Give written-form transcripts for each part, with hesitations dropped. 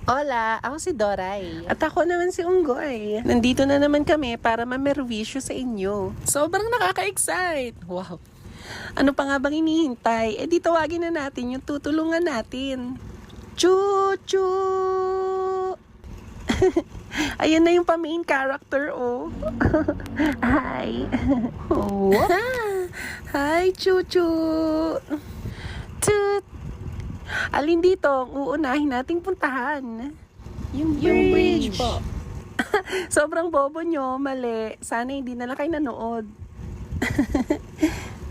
Hola, ako si Doray. At ako naman si Unggoy. Nandito na naman kami para mamerwisyo sa inyo. Sobrang nakaka-excite. Wow. Ano pa nga bang inihintay? Di tawagin na natin yung tutulungan natin. Chuchu! Ayan na yung pa-main character, oh. Hi. Oh. Hi, Chuchu. Tut. Alin dito ang uunahin nating puntahan? Yung bridge po. Sobrang bobo nyo, mali. Sana hindi na lang kayo nanood.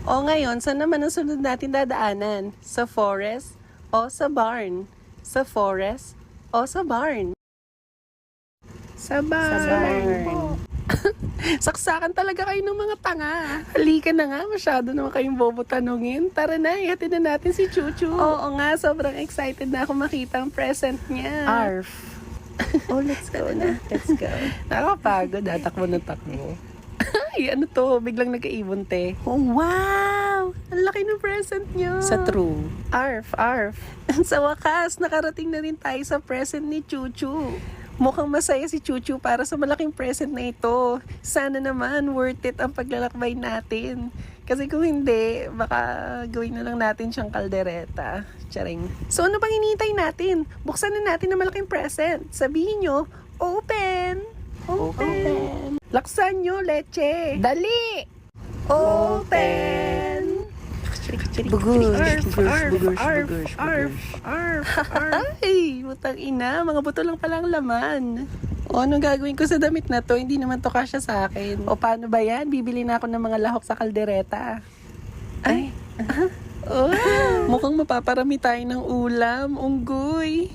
O ngayon, saan naman ang sunod natin dadaanan? Sa forest o sa barn? Sa forest o sa barn? Sa barn. Saksakan talaga kayo ng mga tanga. Halika na nga, masyado naman kayong bobo tanungin. Tara na, ihatid na natin si Chuchu. Oo nga, sobrang excited na ako makita ang present niya. Arf. Oh, let's go na. Let's go. Nakapagod, takbo na takbo. Ay, ano to? Biglang nagkaibon, te. Oh, wow! Ang laki ng present niyo. Sa true. Arf, arf. Sa wakas, nakarating na rin tayo sa present ni Chuchu. Mukhang masaya si Chuchu para sa malaking present na ito. Sana naman worth it ang paglalakbay natin. Kasi kung hindi, baka gawin na lang natin siyang kaldereta. Charing. So ano bang hinihintay natin? Buksan na natin ang malaking present. Sabihin nyo, open! Open! Laksan nyo, leche! Dali! Open! Bugurs, arf. Ay, butang ina, mga buto lang palang laman. O, anong gagawin ko sa damit na to? Hindi naman to kasya sa akin. O, paano ba yan? Bibili na ako ng mga lahok sa kaldereta. Ay, oh, mukhang mapaparami tayo ng ulam, Unggoy.